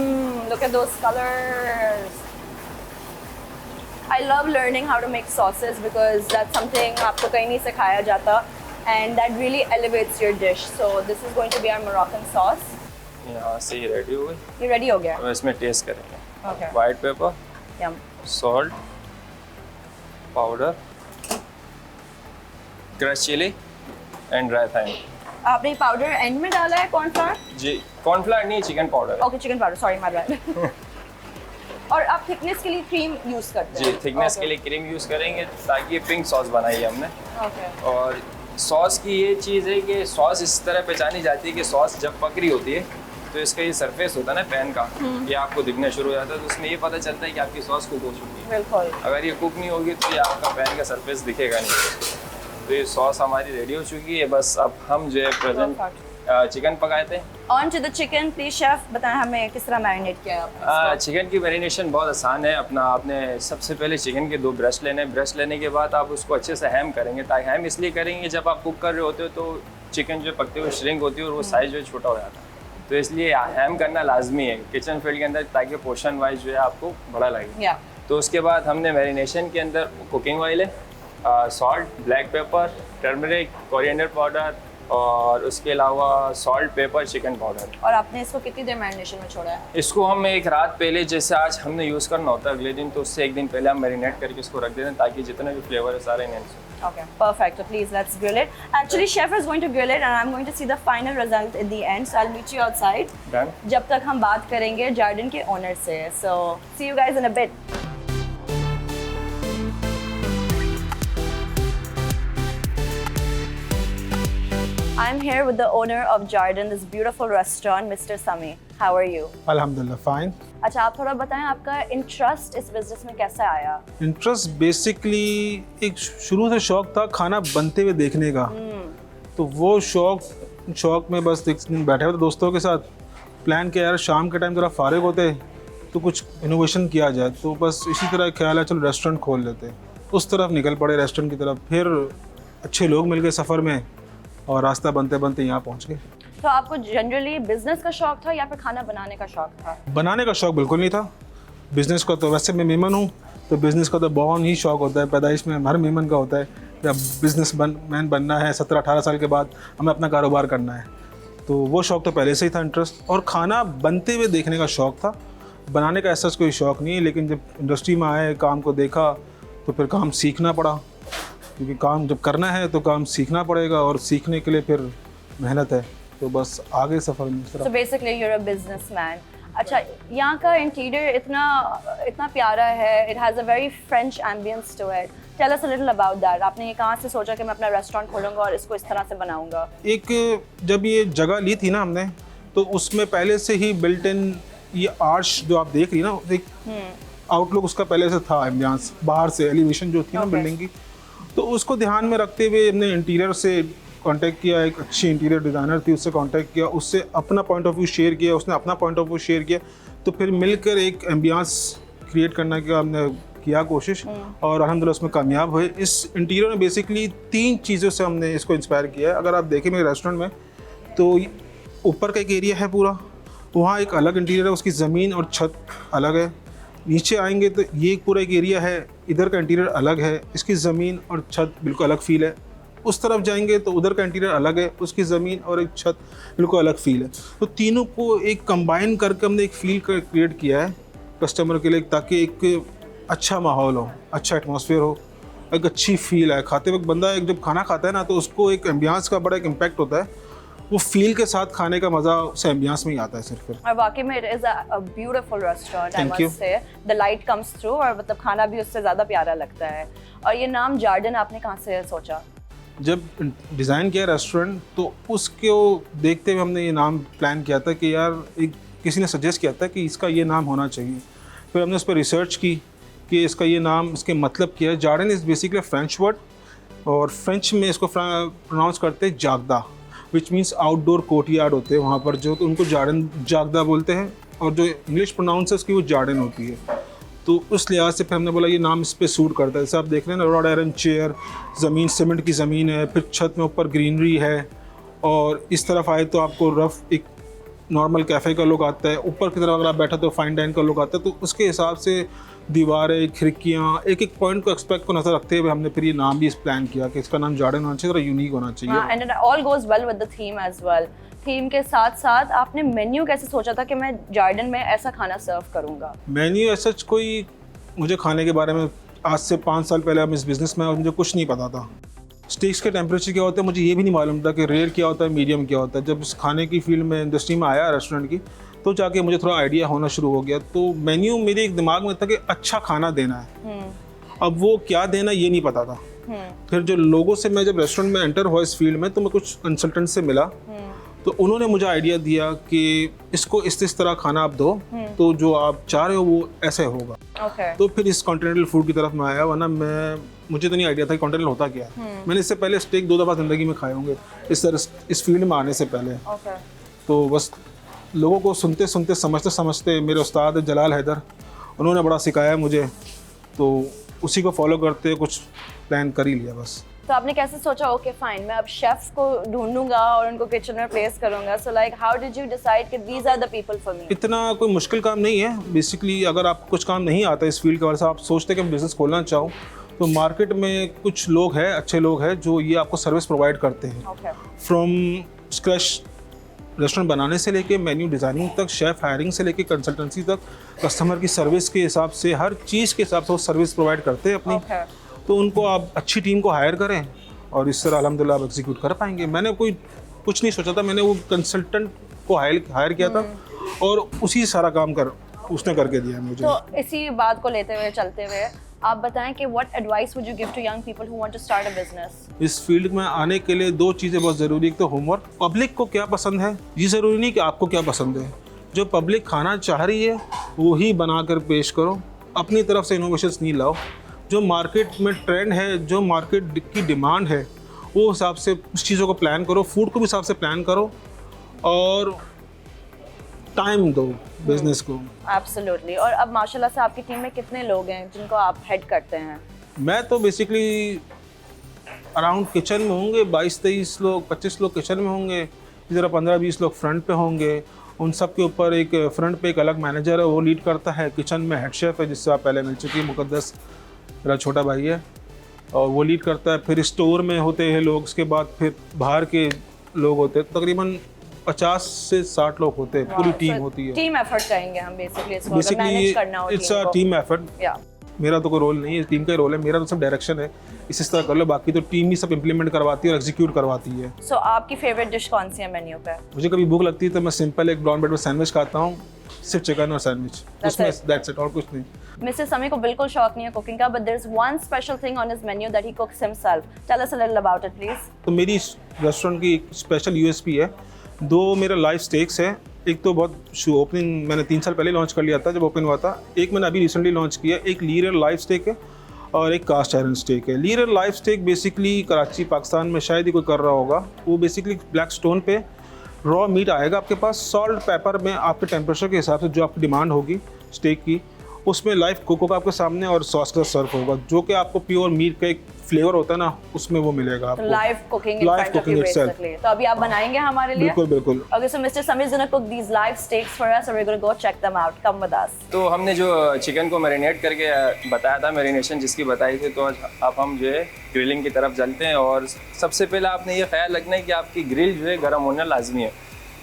Look at those colors. I love learning how to make sauces because that's something आपको कहीं नहीं सिखाया जाता, and that really elevates your dish. So this is going to be our Moroccan sauce. यहाँ से ये रेडी हो गई। ये ready हो गया? अब इसमें टेस्ट करेंगे। Okay. White pepper, Yum. Salt, powder, crush chili and dry thyme. आपने पाउडर एंड में डाला है कॉर्नफ्लावर? जी, कॉर्नफ्लावर नहीं, chicken powder. Okay, chicken powder, sorry my bad. और आप थिकनेस के लिए क्रीम यूज करते जी, हैं? थिकनेस के लिए क्रीम यूज़ करेंगे ताकि ये पिंक सॉस बनाई है हमने। ओके। और सॉस की ये चीज़ है कि सॉस इस तरह पहचानी जाती है कि सॉस जब पक रही होती है तो इसका ये सरफेस होता है ना पैन का, ये आपको दिखना शुरू हो जाता है, तो उसमें ये पता चलता है कि आपकी सॉस कुक हो चुकी है। बिल्कुल। अगर ये कुक नहीं होगी तो ये आपका पैन का सरफेस दिखेगा नहीं। तो ये सॉस हमारी रेडी हो चुकी है। बस अब हम जो है प्रेजेंट चिकन पकाए थे। On to the chicken please chef, बताएं हमें किस तरह मैरिनेट किया है आपने? चिकन की मैरिनेशन बहुत आसान है। अपना आपने सबसे पहले चिकन के 2 ब्रेस्ट लेने हैं। ब्रेस्ट लेने के बाद आप उसको अच्छे से हैम करेंगे। ताकि हैम इसलिए करेंगे जब आप कुक कर रहे होते हो तो चिकन जो पकते हुए श्रिंक होती है और वो साइज़ जो है छोटा हो जाता है, तो इसलिए हैम करना लाजमी है किचन फील्ड के अंदर, ताकि पोर्शन वाइज जो है आपको बड़ा लगे। तो उसके बाद हमने मैरिनेशन के अंदर कुकिंग ऑयल है, salt, black pepper, turmeric, coriander powder और उसके अलावा सॉल्ट, पेपर, चिकन पाउडर। और आपने इसको कितनी देर मैरिनेशन में छोड़ा है? इसको हम एक रात पहले, जैसे आज हमने यूज़ करना होता है अगले दिन, तो उससे एक दिन पहले हम मैरिनेट करके इसको रख देते हैं ताकि जितने भी फ्लेवर है सारे इनहेंस हो। Okay, perfect. So please let's grill it. Actually, chef is going to grill it, and I'm going to see the final result in the end. So I'll meet you outside. Done. जब तक हम बात करेंगे जार्डन के ओनर से. So see you guys in a bit. I'm here with the owner of Jarden, this beautiful restaurant, Mr. Sami. How are you? अल्हम्दुलिल्लाह फाइन। अच्छा, आप थोड़ा बताएं आपका इंटरेस्ट इस बिजनेस में कैसे आया? इंटरेस्ट बेसिकली एक शुरू से शौक था खाना बनते हुए देखने का। तो वो शौक में बस एक दिन बैठे हुए थे दोस्तों के साथ, प्लान किया यार शाम के टाइम जरा फारिग होते तो कुछ इनोवेशन किया जाए। तो बस इसी तरह ख्याल है चलो रेस्टोरेंट खोल लेते, उस तरफ निकल पड़े रेस्टोरेंट की तरफ। फिर अच्छे लोग मिल गए सफ़र में और रास्ता बनते बनते यहाँ पहुँच गए। तो आपको जनरली बिजनेस का शौक था या फिर खाना बनाने का शौक था? बनाने का शौक बिल्कुल नहीं था। बिज़नेस का तो वैसे मैं मेमन हूँ, तो बिज़नेस का तो बहुत ही शौक होता है, पैदाइश में हर मेमन का होता है। जब बिज़नेस मैन बनना है 17-18 साल के बाद हमें अपना कारोबार करना है, तो वो शौक तो पहले से ही था इंटरेस्ट। और खाना बनते हुए देखने का शौक था, बनाने का ऐसा कोई शौक नहीं है। लेकिन जब इंडस्ट्री में आए, काम को देखा, तो फिर काम सीखना पड़ा, क्योंकि काम जब करना है तो काम सीखना पड़ेगा और सीखने के लिए फिर मेहनत है। तो बस आगे सफ़र में। So basically you're a businessman. अच्छा, यहाँ का इंटीरियर इतना प्यारा है, it has a very French ambience to it. Tell us a little about that. आपने ये कहाँ से सोचा कि मैं अपना रेस्टोरेंट खोलूँगा और इसको इस तरह से बनाऊँगा? एक जब ये जगह ली थी ना हमने, तो उसमें पहले से ही बिल्ट इन ये आर्च जो आप देख रही ना, एक आउटलुक उसका पहले से था, एम्बियंस बाहर से एलिवेशन जो थी ना बिल्डिंग की, तो उसको ध्यान में रखते हुए हमने इंटीरियर से कांटेक्ट किया। एक अच्छी इंटीरियर डिज़ाइनर थी, उससे कांटेक्ट किया, उससे अपना पॉइंट ऑफ व्यू शेयर किया, उसने अपना पॉइंट ऑफ व्यू शेयर किया। तो फिर मिलकर एक एम्बियंस क्रिएट करने की हमने किया कोशिश, और अल्हम्दुलिल्लाह उसमें कामयाब हुए। इस इंटीरियर में बेसिकली 3 चीज़ों से हमने इसको इंस्पायर किया है। अगर आप देखें मेरे रेस्टोरेंट में, तो ऊपर का एक एरिया है पूरा, वहाँ एक अलग इंटीरियर है, उसकी ज़मीन और छत अलग है। नीचे आएंगे तो ये पूरा एक एरिया है, इधर का इंटीरियर अलग है, इसकी ज़मीन और छत बिल्कुल अलग फील है। उस तरफ जाएंगे तो उधर का इंटीरियर अलग है, उसकी ज़मीन और एक छत बिल्कुल अलग फील है। तो तीनों को एक कंबाइन करके हमने एक फील क्रिएट किया है कस्टमर के लिए, ताकि एक अच्छा माहौल हो, अच्छा एटमॉस्फेयर हो, एक अच्छी फील है। खाते वक्त बंदा एक जब खाना खाता है ना, तो उसको एक एम्बियंस का बड़ा एक इम्पैक्ट होता है। वो फील के साथ खाने का मज़ा उस एम्बियंस में ही आता है सिर्फ। और वाकई में it is a beautiful restaurant, I must say. The light comes through और मतलब खाना भी उससे ज़्यादा प्यारा लगता है। और ये नाम जार्डन आपने कहाँ से सोचा? जब डिज़ाइन किया रेस्टोरेंट, तो उसको देखते हुए हमने ये नाम प्लान किया था कि यार एक किसी ने सजेस्ट किया था कि इसका ये नाम होना चाहिए। फिर हमने उस पर रिसर्च की कि इसका ये नाम, इसके मतलब क्या है। Jordan is basically French word, और फ्रेंच में इसको प्रोनाउंस करते हैं जागदा, विच मीन्स आउटडोर कोर्टयार्ड होते हैं वहाँ पर जो, तो उनको जार्डन जागदा बोलते हैं। और जो इंग्लिश प्रोनाउंस है उसकी वो जार्डन होती है। तो उस लिहाज से फिर हमने बोला ये नाम इस पर सूट करता है। जैसे आप देख रहे हैं ना, रॉड आयरन चेयर, ज़मीन सीमेंट की ज़मीन है, फिर छत में ऊपर ग्रीनरी है, और इस तरफ आए तो आपको रफ एक नॉर्मल कैफ़े का लुक आता है, ऊपर की तरफ अगर आप बैठा तो फाइन डाइन का लुक आता है। तो उसके हिसाब से दीवारें, खिड़कियाँ, एक एक पॉइंट को एक्सपेक्ट को नज़र रखते हुए हमने फिर ये नाम भी इस प्लान किया कि इसका नाम जार्डन होना चाहिए, थोड़ा यूनिक होना चाहिए। And it all goes well with the theme as well. Theme के साथ साथ आपने मेन्यू कैसे सोचा था कि मैं जार्डन में ऐसा खाना सर्व करूँगा? मेन्यू ऐसा कोई, मुझे खाने के बारे में आज से 5 साल पहले हम इस बिज़नेस में, और मुझे कुछ नहीं पता था। स्टेक्स के टेम्परेचर क्या होता है मुझे ये भी नहीं मालूम था कि रेयर क्या होता है, मीडियम क्या होता है। जब इस खाने की फील्ड में, इंडस्ट्री में आया रेस्टोरेंट की, तो जाके मुझे थोड़ा आइडिया होना शुरू हो गया। तो मेन्यू मेरे एक दिमाग में था कि अच्छा खाना देना है, अब वो क्या देना ये नहीं पता था। फिर जो लोगों से मैं जब रेस्टोरेंट में एंटर हुआ इस फील्ड में, तो मैं कुछ कंसल्टेंट से मिला, तो तो उन्होंने मुझे आइडिया दिया कि इसको इस तरह खाना आप दो तो जो आप चाह रहे हो वो ऐसे होगा। Okay. तो फिर इस कॉन्टिनेंटल फूड की तरफ मैं आया, वरना मुझे तो नहीं आइडिया था कि कॉन्टिनेंटल होता क्या है। मैंने इससे पहले स्टेक 2 दफ़ा ज़िंदगी में खाए होंगे इस फील्ड में आने से पहले। Okay. तो बस लोगों को सुनते सुनते समझते समझते मेरे उस्ताद जलाल हैदर उन्होंने बड़ा सिखाया मुझे, तो उसी को फॉलो करते कुछ प्लान कर ही लिया बस। तो आपने कैसे सोचा ओके फाइन मैं अब शेफ्स को ढूंढूंगा और उनको किचन में प्लेस करूंगा? So like how did you decide कि these are the people for me? इतना कोई मुश्किल काम नहीं है बेसिकली। अगर आप कुछ काम नहीं आता इस फील्ड के बारे से, आप सोचते कि मैं बिज़नेस खोलना चाहूँ, तो मार्केट में कुछ लोग हैं, अच्छे लोग हैं जो ये आपको सर्विस प्रोवाइड करते हैं। Okay. फ्रॉम स्क्रैच रेस्टोरेंट बनाने से लेके मेन्यू डिज़ाइनिंग तक, शेफ़ हायरिंग से लेके कंसल्टेंसी तक, कस्टमर की सर्विस के हिसाब से, हर चीज़ के हिसाब से वो सर्विस प्रोवाइड करते हैं अपनी। Okay. तो उनको आप अच्छी टीम को हायर करें और इस तरह अल्हम्दुलिल्लाह आप एग्जीक्यूट कर पाएंगे। मैंने कुछ नहीं सोचा था, मैंने वो कंसल्टेंट को हायर किया था और उसी सारा काम उसने करके दिया मुझे। तो इसी बात को लेते हुए चलते हुए आप बताएं कि what advice would you give to young people who want to start a business? इस फील्ड में आने के लिए 2 चीज़ें बहुत ज़रूरी। एक तो होमवर्क, पब्लिक को क्या पसंद है ये ज़रूरी नहीं कि आपको क्या पसंद है। जो पब्लिक खाना चाह रही है वो ही बना कर पेश करो, अपनी तरफ से इनोवेशंस नहीं लाओ। जो मार्केट में ट्रेंड है, जो मार्केट की डिमांड है, वो हिसाब से उस चीज़ों को प्लान करो, फूड को भी हिसाब से प्लान करो और टाइम दो बिजनेस को। एब्सोल्युटली। और अब माशाल्लाह से आपकी टीम में कितने लोग हैं जिनको आप हेड करते हैं? मैं तो बेसिकली अराउंड किचन में होंगे 22-23 लोग, 25 लोग किचन में होंगे, इस तरह 15-20 लोग फ्रंट पे होंगे। उन सब के ऊपर एक फ्रंट पे एक अलग मैनेजर है, वो लीड करता है। किचन में हेड शेफ़ है जिससे आप पहले मिल चुकी है, मुकद्दस मेरा छोटा भाई है, और वो लीड करता है। फिर स्टोर में होते हैं लोग, उसके बाद फिर बाहर के लोग होते हैं, तकरीबन 50 से 60 लोग होते हैं, पूरी टीम होती है। टीम एफर्ट कहेंगे हम बेसिकली इसको, मैनेज करना हो इट्स अ टीम एफर्ट। मेरा तो कोई रोल नहीं है, टीम का ही रोल है। मेरा तो सब डायरेक्शन है, इस तरह कर लो, बाकी तो टीम ही सब इम्प्लीमेंट करवाती है और एग्जीक्यूट करवाती है। सो आपकी फेवरेट डिश कौन सी है मेन्यू पे? मुझे कभी भूख लगती है तो मैं सिंपल एक ब्राउन ब्रेड में सैंडविच खाता हूँ, सिर्फ चिकन और सैंडविच, उसमें दैट्स इट, और कुछ नहीं। मिस्टर समी को बिल्कुल शौक नहीं है कुकिंग का, but there is one special thing on his menu that he cooks himself. Tell us a little about it please. तो मेरी रेस्टोरेंट की एक स्पेशल यूएसपी है, 2 मेरा लाइव स्टेक्स है। एक तो बहुत ओपनिंग मैंने 3 साल पहले लॉन्च कर लिया था जब ओपन हुआ था। एक मैंने अभी रिसेंटली लॉन्च किया, एक लीरर लाइव स्टेक है और एक कास्ट आयरन स्टेक है। लीरर live steak basically Karachi Pakistan में शायद ही कोई कर रहा होगा। वो बेसिकली ब्लैक स्टोन पे रॉ मीट आएगा आपके पास, सॉल्ट पेपर में आपके टेम्परेचर के हिसाब से जो आपकी डिमांड होगी स्टेक की, उसमें लाइव कुक होगा आपके सामने और सॉस का सर्व होगा, जो कि आपको प्योर मीट का एक फ्लेवर होता है ना, उसमें वो मिलेगा आपको। Live cooking in front of you basically. तो अभी आप बनाएंगे हमारे लिए? बिल्कुल बिल्कुल। Okay, so mister Sami is gonna cook these live steaks for us, we are gonna go check them out. Come with us. तो हमने जो चिकन को मैरिनेट करके बताया था, मैरिनेशन जिसकी बताई थी, तो अब हम जो है ग्रिलिंग की तरफ चलते हैं। और सबसे पहले आपने ये ख्याल रखना है कि आपकी ग्रिल जो है गर्म होना लाजमी है,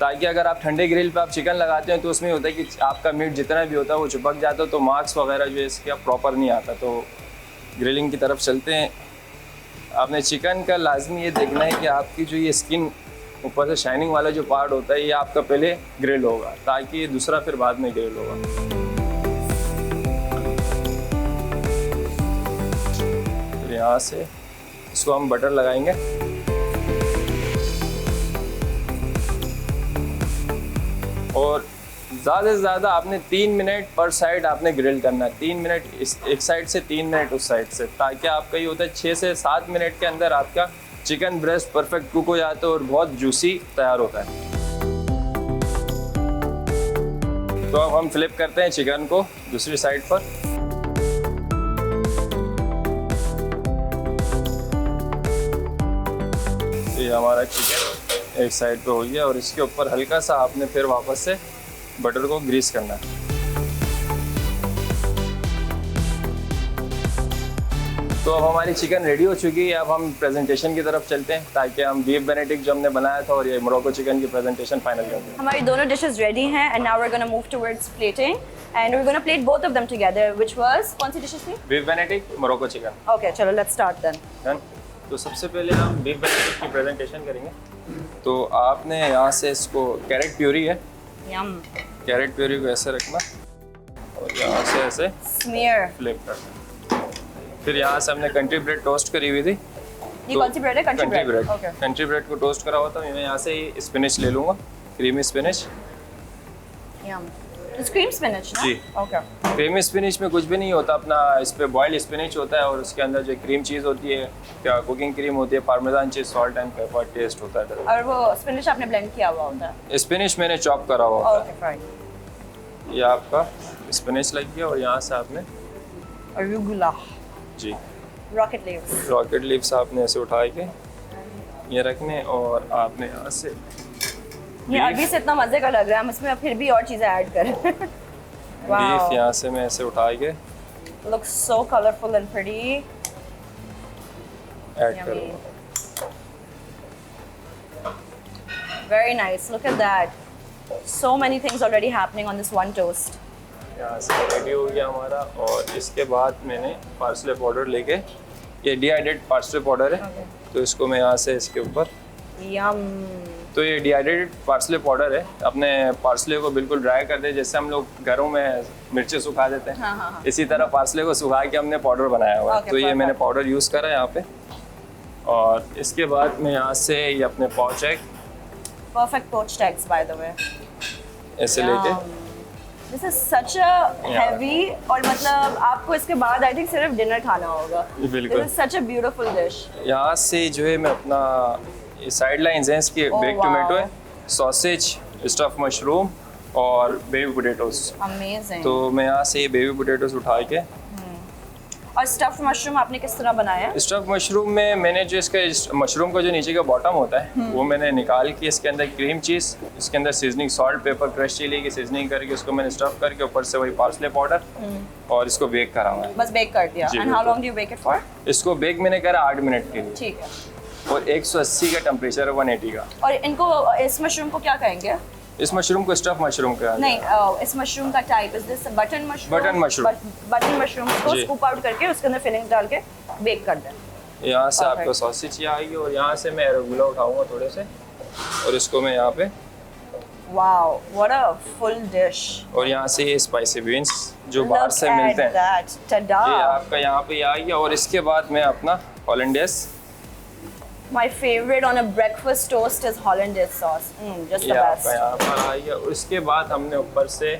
ताकि अगर आप ठंडे ग्रिल पे आप चिकन लगाते हैं तो उसमें होता है कि आपका मीट जितना भी होता है वो चिपक जाता है, तो मार्क्स वगैरह जो है इसका प्रॉपर नहीं आता। तो ग्रिलिंग की तरफ चलते हैं। आपने चिकन का लाजमी ये देखना है कि आपकी जो ये स्किन ऊपर से शाइनिंग वाला जो पार्ट होता है ये आपका पहले ग्रिल होगा, ताकि ये दूसरा फिर बाद में ग्रिल होगा। फिर यहाँ से इसको हम बटर लगाएंगे और ज़्यादा से ज़्यादा आपने 3 मिनट पर साइड आपने ग्रिल करना है। 3 मिनट एक साइड से, 3 मिनट उस साइड से, ताकि आपका ये होता है 6 से 7 मिनट के अंदर आपका चिकन ब्रेस्ट परफेक्ट कुक हो जाता है और बहुत जूसी तैयार होता है। तो अब हम फ्लिप करते हैं चिकन को दूसरी साइड पर। ये हमारा चिकन एक साइड पे हो गया और इसके ऊपर हल्का सा आपने फिर वापस से बटर को ग्रीस करना है। तो अब हमारी चिकन रेडी हो चुकी है। अब हम प्रेजेंटेशन की तरफ चलते हैं, ताकि हम बीफ बेनेडिक्ट जो हमने बनाया था और ये मोरक्को चिकन की प्रेजेंटेशन फाइनल करते हैं। हमारी दोनों डिशेस रेडी हैं and now we are gonna move towards plating and we are gonna plate both of them together, which was कौन सी डिशेस थी? Beef Benedict, Morocco chicken. Okay, चलो लेट्स स्टार्ट देन। डन। तो सबसे पहले हम बीफ बेनेडिक्ट की प्रेजेंटेशन करेंगे। तो आपने यहाँ से इसको कैरेट प्यूरी है, यम, कैरेट प्यूरी को ऐसे रखना और यहाँ से ऐसे स्मीयर, फ्लिप करना। फिर यहाँ से हमने कंट्री ब्रेड टोस्ट करी हुई थी, ये कौन सी ब्रेड है? Country bread. Okay. Country bread को टोस्ट करा हुआ था। मैं यहाँ से स्पिनच ले लूँगा, creamy spinach. Yum. It's cream spinach ना? जी। ओके। क्रीमी स्पिनच में कुछ भी नहीं होता अपना, इस पे बॉइल्ड स्पिनच होता है और उसके अंदर जो क्रीम चीज़ होती है, क्या कुकिंग क्रीम होती है, parmesan cheese, salt and pepper taste होता है। और वो स्पिनच आपने ब्लेंड किया हुआ होता है? स्पिनच मैंने चॉप करा हुआ होता ओके फाइन। है। ये आपका स्पिनच लग गया और यहाँ से आपने अरुगुला, जी रॉकेट लीव्स। रॉकेट लीव्स आपने ऐसे उठा के ये रखने और आपने यहाँ से ये अभी से इतना मजे का लग रहा है, हम इसमें फिर भी और चीजें ऐड करें। बीफ यहाँ से मैं ऐसे उठा के Looks so colorful and pretty. Add Yummy. करूँगा। Very nice. Look at that. So many things already happening on this one toast. यहाँ से रेडी हो गया हमारा और इसके बाद मैंने पार्सले पाउडर लेके, ये डिहाइड्रेट पार्सले पाउडर है, तो इसको मैं यहाँ से इसके ऊपर, Yum. तो ये डिहाइड्रेटेड पार्सले पाउडर है। अपने पार्सले को बिल्कुल ड्राई कर दे, जैसे हम लोग घरों में मिर्ची सुखा देते हैं, हाँ। इसी तरह पार्सले को सुखा के हमने पाउडर बनाया हुआ है। Okay, तो ये perfect. मैंने पाउडर यूज़ करा है यहाँ पे। और इसके बाद मैं यहाँ से ये अपने pouch egg Perfect poached eggs, by the way. ऐसे लेके, This is such a heavy, और मतलब आपको इसके बाद आई थिंक सिर्फ डिनर खाना होगा। बिल्कुल। This is such a beautiful dish. यहाँ से जो है मैं अपना साइड लाइन्स हैं इसकी, Oh, बेक wow. टोमेटो है, सॉसेज, स्टफ मशरूम और बेबी पोटैटोस। Amazing. तो मैं यहाँ से ये बेबी पोटैटोस उठा के, और स्टफ्ड मशरूम आपने किस तरह बनाया? स्टफ मशरूम में मैंने जो इसका मशरूम का जो नीचे का बॉटम होता है वो मैंने निकाल के इसके अंदर क्रीम चीज़, इसके अंदर seasoning, salt, pepper, crush chili की सीजनिंग करके उसको मैंने स्टफ करके ऊपर से वही पार्सले पाउडर और इसको बेक करा हुआ है। बस बेक कर दिया। जी, एंड हाउ बिल्कुल। Long do you bake it for? इसको बेक मैंने करा 8 मिनट के लिए ठीक है। और 180 का टेम्परेचर है, 180 का। और इनको, इस मशरूम को क्या कहेंगे? इस मशरूम को स्टफ मशरूम का नहीं, इस मशरूम का type is this button mushroom? Button mushroom. Button mushroom को जी। स्कूप आउट करके उसके अंदर फिलिंग डाल के बेक कर दें। यहाँ से Perfect. आपका सॉसेज ये आएगी और यहाँ से मैं एरोगुला उठाऊंगा थोड़े से और इसको मैं यहाँ पे, wow, what a full dish. और यहाँ से ये स्पाइसी बीन्स जो बाहर से मिलते हैं, tada. ये आपका यहाँ पे आ गया। और इसके बाद मैं अपना हॉलैंडेस, My favorite on a breakfast toast is hollandaise sauce. Just the ये best. आपका यहाँ पर आ गया। और उसके बाद हमने ऊपर से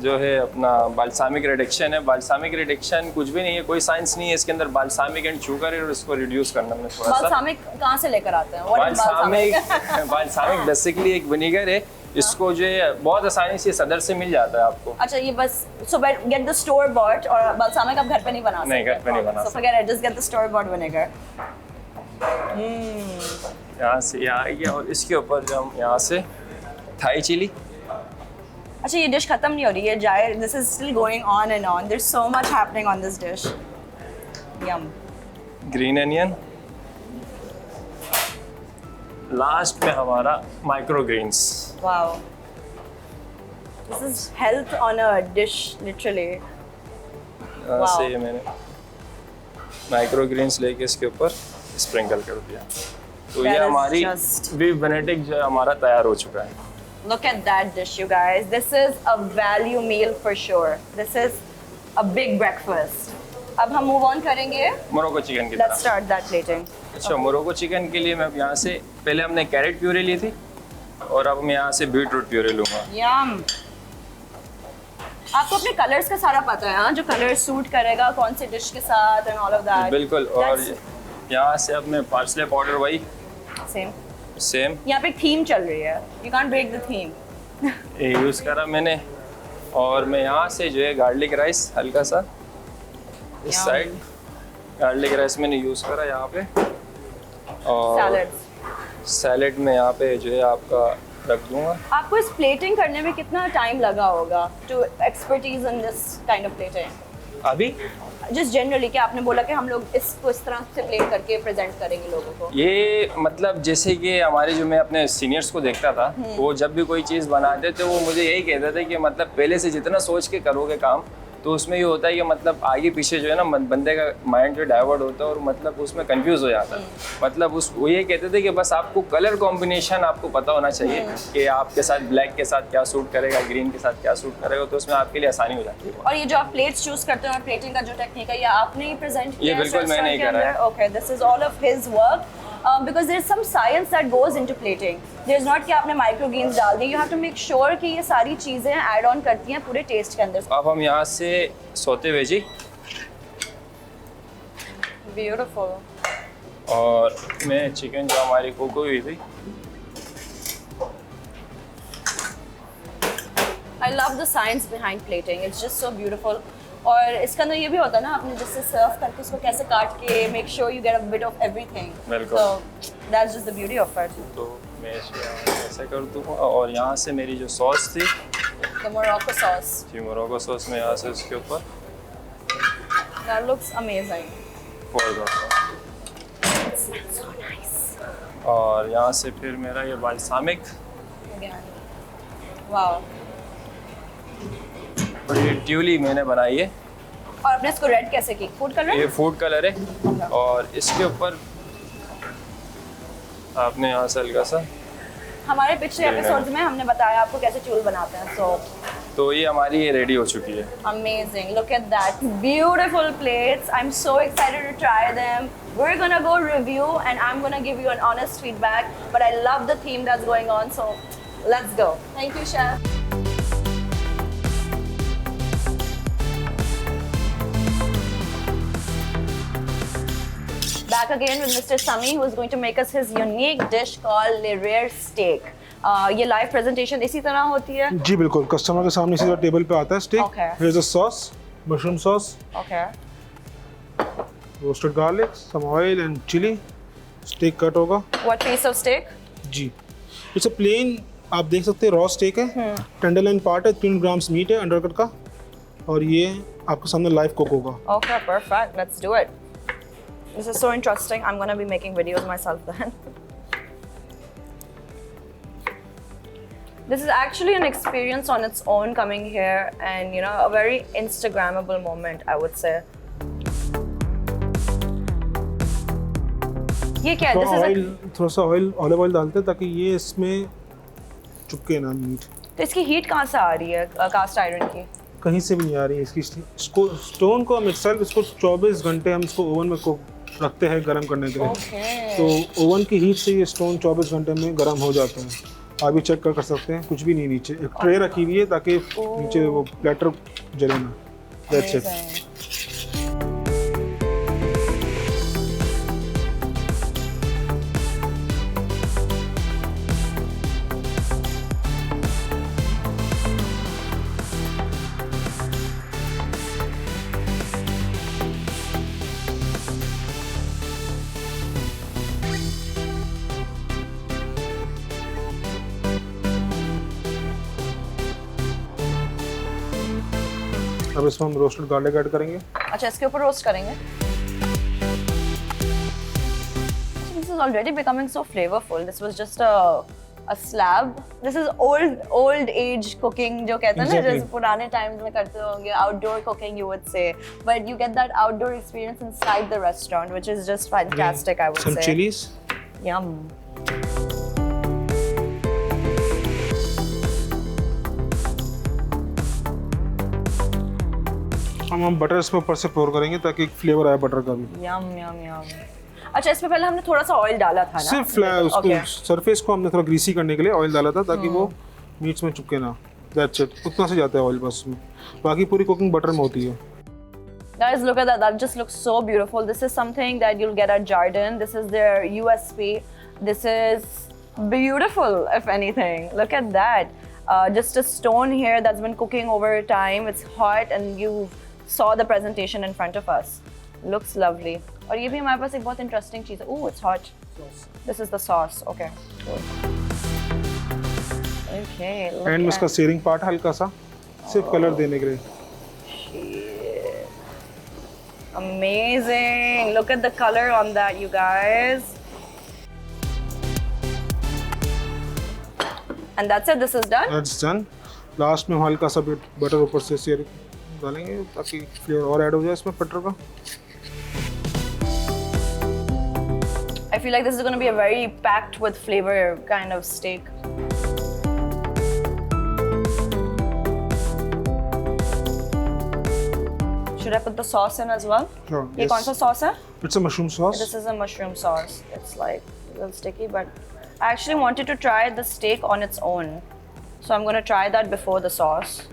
जो है अपना बाल्सामिक रिडक्शन है। बाल्सामिक रिडक्शन कुछ भी नहीं है, कोई साइंस नहीं है इसके अंदर। बाल्सामिक एंड शुगर है और इसको रिड्यूस करना हमने थोड़ा सा। बाल्सामिक कहाँ से लेकर आते हैं? What is balsamic? Balsamic basically एक विनीगर है, इसको जो है बहुत आसानी से सदर से मिल जाता है आपको। अच्छा, ये बस get the store bought, और बाल्सामिक आप घर पे नहीं बना सकते? नहीं, घर पे नहीं बना So forget it, just get the store bought vinegar. यहाँ से ये आ गया और इसके ऊपर जो हम यहाँ से थाई चिली, अच्छा, ये डिश खत्म नहीं हो रही है, जाए, this is still going on and on. There's so much happening on this dish. Yum. Green onion, last में हमारा micro greens. Wow. This is health on a dish, literally. यहाँ से ये मैंने माइक्रो ग्रीन्स लेके इसके ऊपर स्प्रिंकल कर दिया। तो That ये is हमारी just- बीफ बेनेडिक्ट जो है हमारा तैयार हो चुका है। Look at that dish, you guys. This is a value meal for sure. This is a big breakfast. अब हम move on करेंगे. मोरोको चिकन की Let's तरफ। start that plating. अच्छा, मोरोको चिकन के लिए मैं अब यहाँ से, पहले हमने कैरेट प्यूरी ली थी और अब मैं यहाँ से बीट रूट प्यूरी लूँगा। Yum. आपको अपने कलर्स का सारा पता है, हाँ? जो कलर सूट करेगा कौन से डिश के साथ and all of that. बिल्कुल। और यहाँ से अब मैं पार्सले पाउडर वही Same. सेम यहाँ पे थीम चल रही है. You can't break the theme. ये यूज़ करा मैंने। और मैं यहाँ से जो है गार्लिक राइस हल्का सा इस Yum. साइड गार्लिक राइस मैंने यूज़ करा यहाँ पे। और Salads. सैलेड में यहाँ पे जो है आपका रख दूँगा। आपको इस प्लेटिंग करने में कितना टाइम लगा होगा? To expertise in this kind of plating. अभी Just generally, क्या आपने बोला कि हम लोग इसको इस तरह से प्लेट करके प्रेजेंट करेंगे लोगों को? ये मतलब जैसे कि हमारे जो मैं अपने सीनियर्स को देखता था, वो जब भी कोई चीज़ बनाते थे वो मुझे यही कहते थे कि मतलब पहले से जितना सोच के करोगे काम तो उसमें ये होता है कि मतलब आगे पीछे जो है ना बंदे का माइंड जो डाइवर्ट होता है और मतलब उसमें कंफ्यूज हो जाता है। मतलब वो ये कहते थे कि बस आपको कलर कॉम्बिनेशन आपको पता होना चाहिए कि आपके साथ ब्लैक के साथ क्या सूट करेगा, ग्रीन के साथ क्या सूट करेगा, तो उसमें आपके लिए आसानी हो जाती है। और ये जो आप प्लेट्स चूज करते हो, प्लेटिंग का जो टेक्निक है, ये आपने ही प्रेजेंट किया ये बिल्कुल मैंने ही करा है। Okay, this is all of his work because there is some science that goes into plating. There is not कि आपने microgreens डाल दी, you have to make sure कि ये सारी चीजें ऐड ऑन करती हैं पूरे टेस्ट के अंदर। अब हम यहाँ से सौते वेजी ब्यूटीफुल। और मैं चिकन जो हमारी कुक हुई थी, I love the science behind plating. It's just so beautiful. और इसके अंदर ये भी होता है ना, आपने जिससे सर्व करके उसको कैसे काट के make sure you get a bit of everything. बिल्कुल। So that's just the beauty of it. तो मैं ऐसे कर दूँगा। और यहाँ से मेरी जो सॉस थी, The Morocco sauce. जी मोरक्को सॉस में यहाँ से उसके ऊपर That looks amazing. पोर दूँगा। It smells so nice. और यहाँ से फिर मेरा ये बाल्सामिक, Again. Wow. और ये ट्यूली मैंने बनाई है। और आपने इसको रेड कैसे की? Food colour? ये फूड कलर है। और इसके ऊपर आपने यहाँ से हल्का सा, हमारे पिछले एपिसोड्स में हमने बताया आपको कैसे चूल बनाते हैं। सो तो ये हमारी रेडी हो चुकी है। amazing. Look at that. Beautiful plates. I'm so excited to try them. We're gonna go review and I'm gonna give you an honest feedback. But I love the theme that's going on. So let's go. Thank you, chef. Back again with Mr. Sami, who is going to make us his unique dish called Le Rare Steak. ये लाइव प्रेजेंटेशन इसी तरह होती है? जी बिल्कुल, कस्टमर के सामने सीधा टेबल पे आता है stake. Okay. Here's a sauce, mushroom sauce, Okay. roasted garlic, some oil and chili. Steak cut होगा। What piece of steak? जी, इट्स अ प्लेन, आप देख सकते हैं रॉ स्टेक है, टेंडरलाइन पार्ट है, 3 ग्राम्स मीट है अंडरकट का, और ये आपके सामने लाइव कुक होगा। Okay, perfect. Let's do it. This is so interesting. I'm gonna be making videos myself then. This is actually an experience on its own coming here, and you know, a very Instagrammable moment, I would say. ये क्या है? This is ऑयल, थोड़ा सा ऑयल, ऑलिव ऑयल डालते हैं ताकि ये इसमें चुपके ना मीट। तो इसकी हीट कहाँ से आ रही है कास्ट आयरन की? कहीं से भी नहीं आ रही है इसकी। इसको स्टोन को हम itself इसको 24 घंटे हम इसको ओवन में को रखते हैं गर्म करने के लिए। Okay. तो ओवन की हीट से ये स्टोन 24 घंटे में गर्म हो जाते हैं। आप भी चेक कर सकते हैं, कुछ भी नहीं नीचे। एक ट्रे रखी हुई है ताकि नीचे वो प्लेटर जले ना। That's it. Amazing. अब इसमें हम रोस्टेड गार्लिक ऐड करेंगे। अच्छा, इसके ऊपर रोस्ट करेंगे। This is already becoming so flavorful. This was just a slab. This is old age cooking जो कहते हैं ना, Exactly. जैसे पुराने times में करते होंगे, outdoor cooking you would say, but you get that outdoor experience inside the restaurant, which is just fantastic, I would Some say. chilies. Yum. हम बटर इसमें ऊपर से पोर करेंगे ताकि फ्लेवर आए बटर का भी। Yum, yum, yum. अच्छा, इसमें पहले हमने थोड़ा सा ऑयल डाला था ना? सिर्फ उसको Okay. सरफेस को हमने थोड़ा ग्रीसी करने के लिए ऑयल डाला था ताकि वो मीट्स में चुपके ना। दैट्स इट, उतना से जाता है ऑयल बस में, बाकी पूरी कुकिंग बटर में होती है। Guys, look at that. That just looks so beautiful. This is something that you'll get at Jardin. This is their USP. This is beautiful, if anything. Look at that. Just a stone here that's been cooking over time. It's hot and you saw the presentation in front of us. Looks lovely. और ये भी हमारे पास एक बहुत interesting चीज़ है. Ooh, it's hot. This is the sauce. Okay. Okay. And में इसका सेयरिंग पार्ट हल्का सा सिर्फ कलर देने के लिए। Amazing. Look at the color on that, you guys. And that's it. This is done. That's done. Last में हल्का सा बटर ऊपर से शेयर डालेंगे ताकि फ्लेवर और ऐड हो जाए इसमें बटर का। I feel like this is going to be a very packed with flavor kind of steak. Should I put the sauce in as well? Sure. ये कौन सा sauce है? It's a mushroom sauce. This is a mushroom sauce. It's like a little sticky, but I actually wanted to try the steak on its own. So I'm going to try that before the sauce.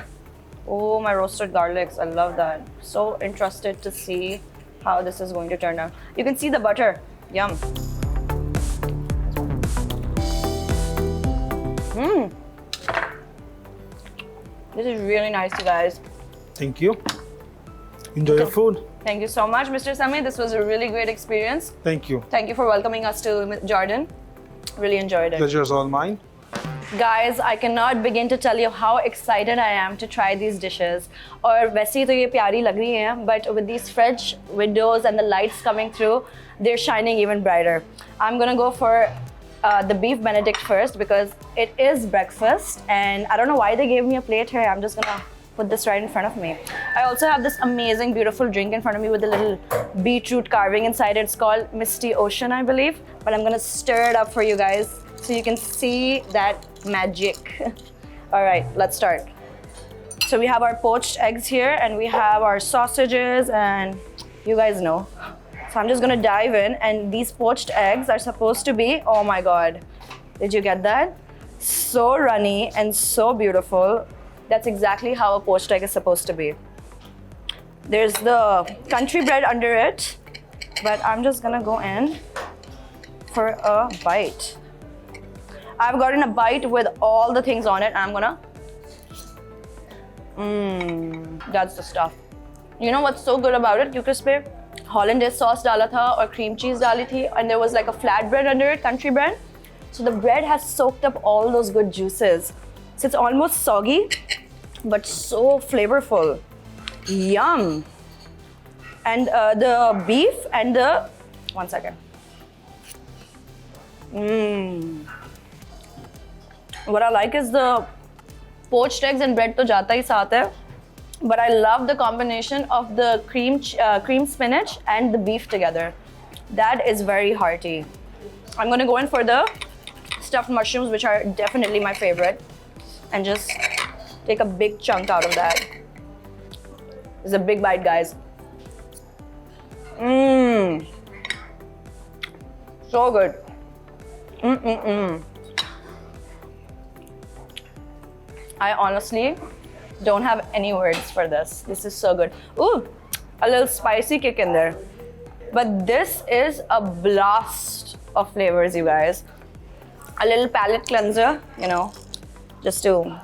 Oh, my roasted garlics. I love that. So interested to see how this is going to turn out. You can see the butter. Yum. This is really nice, you guys. Thank you. Enjoy your food. Thank you so much, Mr. Sami. This was a really great experience. Thank you. Thank you for welcoming us to Jordan. Really enjoyed it. Pleasure is all mine. Guys, I cannot begin to tell you how excited I am to try these dishes. और वैसे तो ये प्यारी लग रही हैं, but with these French windows and the lights coming through, they're shining even brighter. I'm gonna go for the beef Benedict first because it is breakfast, and I don't know why they gave me a plate here. I'm just gonna put this right in front of me. I also have this amazing, beautiful drink in front of me with a little beetroot carving inside it. It's called Misty Ocean, I believe. But I'm gonna stir it up for you guys so you can see that magic. All right, let's start. So we have our poached eggs here, and we have our sausages, and you guys know. So I'm just gonna dive in, and these poached eggs are supposed to be, oh my God, did you get that? So runny and so beautiful. That's exactly how a poached egg is supposed to be. There's the country bread under it, but I'm just gonna go in for a bite. I've gotten a bite with all the things on it, and I'm gonna, that's the stuff. You know what's so good about it? क्योंकि इसपे Hollandaise sauce डाला था और cream cheese डाली थी, and there was like a flat bread under it, country bread. So the bread has soaked up all those good juices. So it's almost soggy, but so flavorful. Yum! And the beef and the, one second. What I like is the poached eggs and bread तो जाता ही साथ है. But I love the combination of the cream spinach and the beef together. That is very hearty. I'm gonna go in for the stuffed mushrooms, which are definitely my favorite, and just take a big chunk out of that. It's a big bite, guys. So good. I honestly don't have any words for this. This is so good. Ooh, a little spicy kick in there. But this is a blast of flavors, you guys. A little palate cleanser, you know, just to,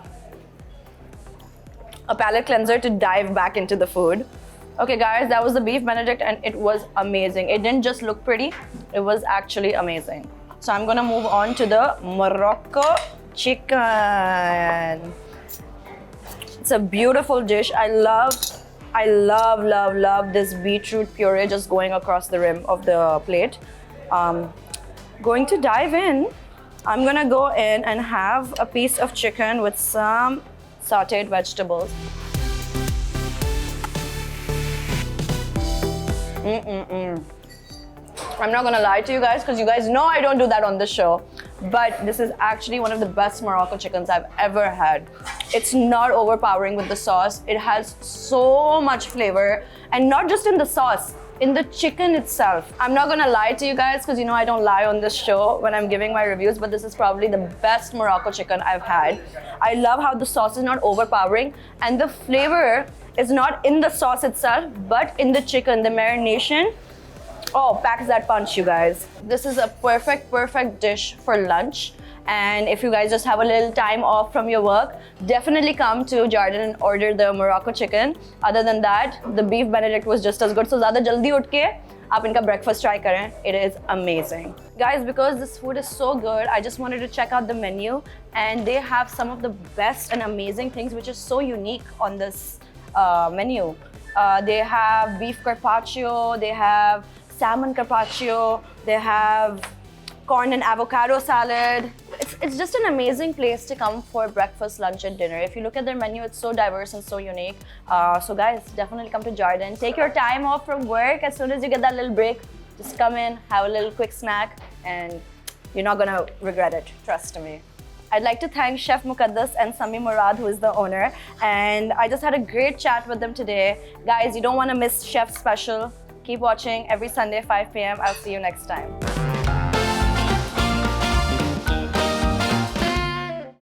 a palate cleanser to dive back into the food. Okay guys, that was the beef Benedict, and it was amazing. It didn't just look pretty, it was actually amazing. So I'm gonna move on to the Morocco chicken. It's a beautiful dish. I love this beetroot puree just going across the rim of the plate. Going to dive in. I'm gonna go in and have a piece of chicken with some sauteed vegetables. I'm not gonna lie to you guys because you guys know I don't do that on this show. But this is actually one of the best Morocco chickens I've ever had. It's not overpowering with the sauce. It has so much flavor, and not just in the sauce, in the chicken itself. I'm not gonna lie to you guys because you know I don't lie on this show when I'm giving my reviews, but this is probably the best Morocco chicken I've had. I love how the sauce is not overpowering, and the flavor is not in the sauce itself, but in the chicken, the marination. Oh, packs that punch, you guys. This is a perfect dish for lunch. And if you guys just have a little time off from your work, definitely come to Jordan and order the Morocco chicken. Other than that, the beef Benedict was just as good. So ज़्यादा जल्दी उठ के आप इनका breakfast try करें. It is amazing. Guys, because this food is so good, I just wanted to check out the menu. And they have some of the best and amazing things which is so unique on this menu. They have beef carpaccio, they have salmon carpaccio, they have corn and avocado salad, It's just an amazing place to come for breakfast, lunch, and dinner. If you look at their menu, it's so diverse and so unique. So guys, definitely come to Jardin. Take your time off from work. As soon as you get that little break, just come in, have a little quick snack, and you're not gonna regret it. Trust me. I'd like to thank Chef Muqaddas and Sami Murad, who is the owner. And I just had a great chat with them today. Guys, you don't want to miss Chef Special. Keep watching every Sunday, 5 p.m. I'll see you next time.